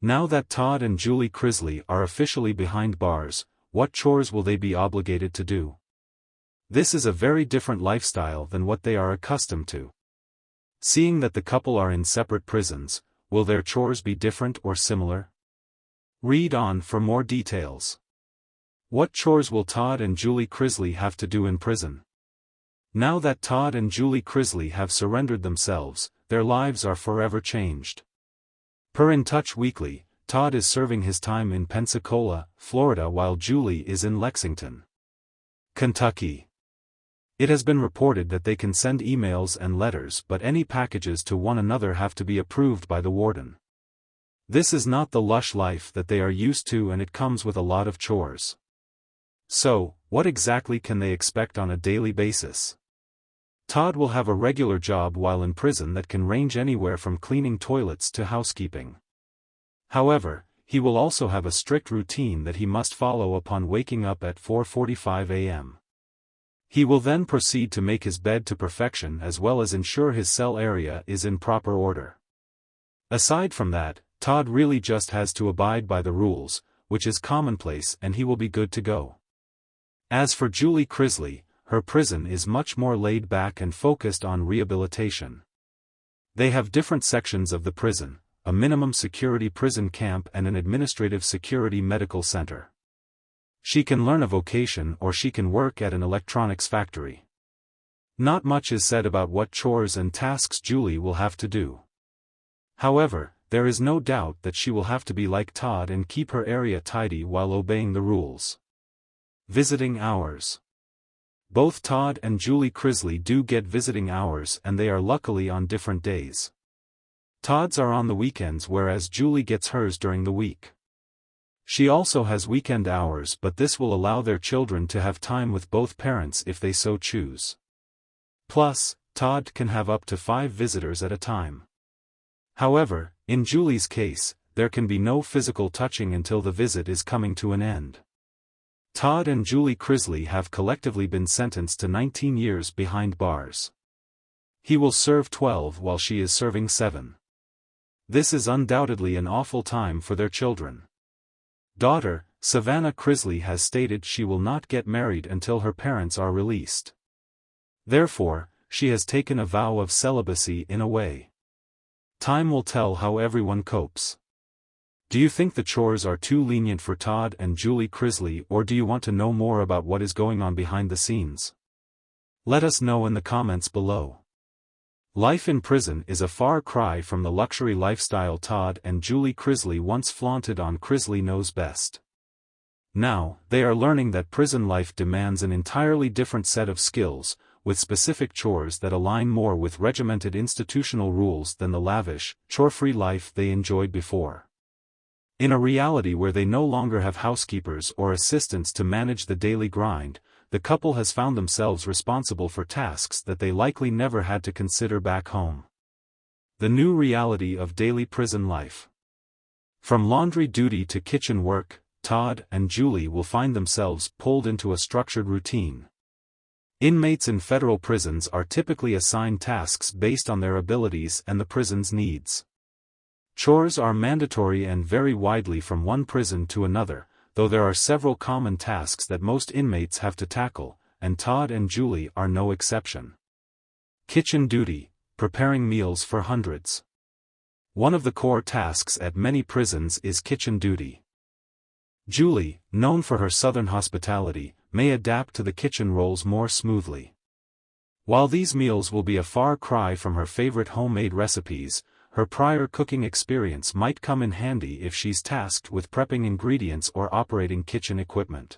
Now that Todd and Julie Chrisley are officially behind bars, what chores will they be obligated to do? This is a very different lifestyle than what they are accustomed to. Seeing that the couple are in separate prisons, will their chores be different or similar? Read on for more details. What chores will Todd and Julie Chrisley have to do in prison? Now that Todd and Julie Chrisley have surrendered themselves, their lives are forever changed. Per In Touch Weekly, Todd is serving his time in Pensacola, Florida, while Julie is in Lexington, Kentucky. It has been reported that they can send emails and letters, but any packages to one another have to be approved by the warden. This is not the lush life that they are used to, and it comes with a lot of chores. So, what exactly can they expect on a daily basis? Todd will have a regular job while in prison that can range anywhere from cleaning toilets to housekeeping. However, he will also have a strict routine that he must follow upon waking up at 4:45 a.m. He will then proceed to make his bed to perfection as well as ensure his cell area is in proper order. Aside from that, Todd really just has to abide by the rules, which is commonplace, and he will be good to go. As for Julie Chrisley, her prison is much more laid back and focused on rehabilitation. They have different sections of the prison, a minimum security prison camp and an administrative security medical center. She can learn a vocation or she can work at an electronics factory. Not much is said about what chores and tasks Julie will have to do. However, there is no doubt that she will have to be like Todd and keep her area tidy while obeying the rules. Visiting hours. Both Todd and Julie Chrisley do get visiting hours, and they are luckily on different days. Todd's are on the weekends, whereas Julie gets hers during the week. She also has weekend hours, but this will allow their children to have time with both parents if they so choose. Plus, Todd can have up to 5 visitors at a time. However, in Julie's case, there can be no physical touching until the visit is coming to an end. Todd and Julie Chrisley have collectively been sentenced to 19 years behind bars. He will serve 12 while she is serving 7. This is undoubtedly an awful time for their children. Daughter, Savannah Chrisley, has stated she will not get married until her parents are released. Therefore, she has taken a vow of celibacy in a way. Time will tell how everyone copes. Do you think the chores are too lenient for Todd and Julie Chrisley, or do you want to know more about what is going on behind the scenes? Let us know in the comments below. Life in prison is a far cry from the luxury lifestyle Todd and Julie Chrisley once flaunted on Chrisley Knows Best. Now, they are learning that prison life demands an entirely different set of skills, with specific chores that align more with regimented institutional rules than the lavish, chore-free life they enjoyed before. In a reality where they no longer have housekeepers or assistants to manage the daily grind, the couple has found themselves responsible for tasks that they likely never had to consider back home. The new reality of daily prison life. From laundry duty to kitchen work, Todd and Julie will find themselves pulled into a structured routine. Inmates in federal prisons are typically assigned tasks based on their abilities and the prison's needs. Chores are mandatory and vary widely from one prison to another, though there are several common tasks that most inmates have to tackle, and Todd and Julie are no exception. Kitchen duty, preparing meals for hundreds. One of the core tasks at many prisons is kitchen duty. Julie, known for her southern hospitality, may adapt to the kitchen roles more smoothly. While these meals will be a far cry from her favorite homemade recipes, her prior cooking experience might come in handy if she's tasked with prepping ingredients or operating kitchen equipment.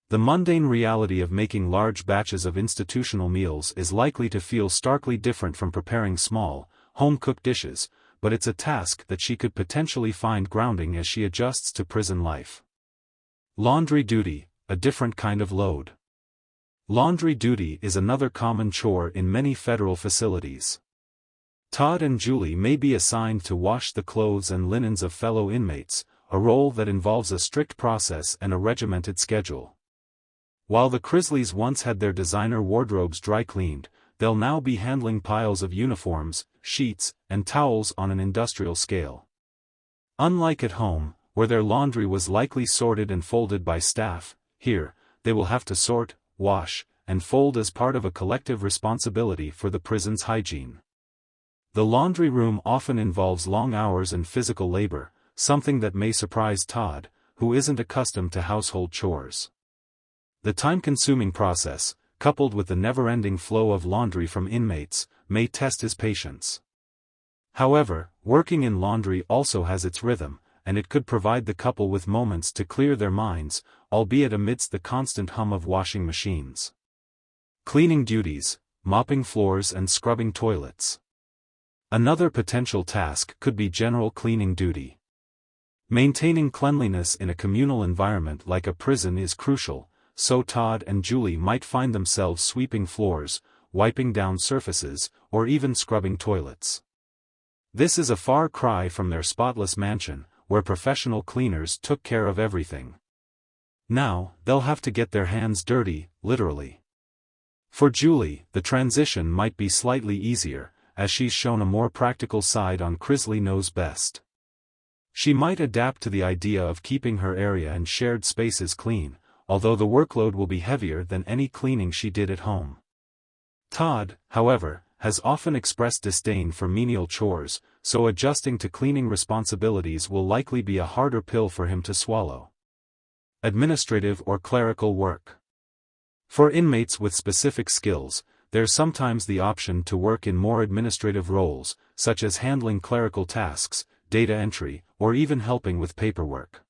The mundane reality of making large batches of institutional meals is likely to feel starkly different from preparing small, home-cooked dishes, but it's a task that she could potentially find grounding as she adjusts to prison life. Laundry duty, a different kind of load. Laundry duty is another common chore in many federal facilities. Todd and Julie may be assigned to wash the clothes and linens of fellow inmates, a role that involves a strict process and a regimented schedule. While the Chrisleys once had their designer wardrobes dry cleaned, they'll now be handling piles of uniforms, sheets, and towels on an industrial scale. Unlike at home, where their laundry was likely sorted and folded by staff, here, they will have to sort, wash, and fold as part of a collective responsibility for the prison's hygiene. The laundry room often involves long hours and physical labor, something that may surprise Todd, who isn't accustomed to household chores. The time-consuming process, coupled with the never-ending flow of laundry from inmates, may test his patience. However, working in laundry also has its rhythm, and it could provide the couple with moments to clear their minds, albeit amidst the constant hum of washing machines. Cleaning duties, mopping floors and scrubbing toilets. Another potential task could be general cleaning duty. Maintaining cleanliness in a communal environment like a prison is crucial, so Todd and Julie might find themselves sweeping floors, wiping down surfaces, or even scrubbing toilets. This is a far cry from their spotless mansion, where professional cleaners took care of everything. Now, they'll have to get their hands dirty, literally. For Julie, the transition might be slightly easier, as she's shown a more practical side on Chrisley Knows Best. She might adapt to the idea of keeping her area and shared spaces clean, although the workload will be heavier than any cleaning she did at home. Todd, however, has often expressed disdain for menial chores, so adjusting to cleaning responsibilities will likely be a harder pill for him to swallow. Administrative or clerical work. For inmates with specific skills, there's sometimes the option to work in more administrative roles, such as handling clerical tasks, data entry, or even helping with paperwork.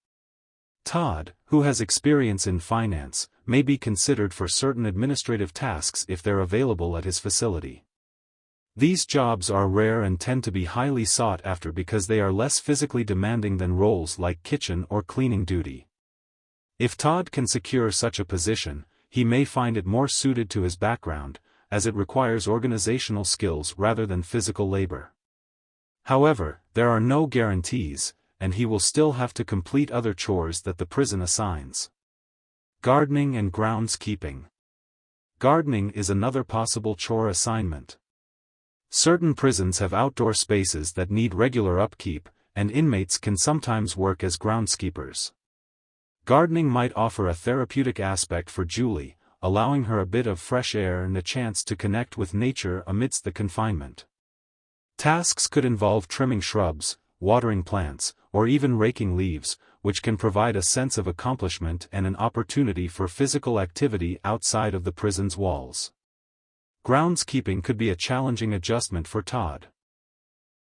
Todd, who has experience in finance, may be considered for certain administrative tasks if they're available at his facility. These jobs are rare and tend to be highly sought after because they are less physically demanding than roles like kitchen or cleaning duty. If Todd can secure such a position, he may find it more suited to his background, as it requires organizational skills rather than physical labor. However, there are no guarantees, and he will still have to complete other chores that the prison assigns. Gardening and groundskeeping. Gardening is another possible chore assignment. Certain prisons have outdoor spaces that need regular upkeep, and inmates can sometimes work as groundskeepers. Gardening might offer a therapeutic aspect for Julie, allowing her a bit of fresh air and a chance to connect with nature amidst the confinement. Tasks could involve trimming shrubs, watering plants, or even raking leaves, which can provide a sense of accomplishment and an opportunity for physical activity outside of the prison's walls. Groundskeeping could be a challenging adjustment for Todd.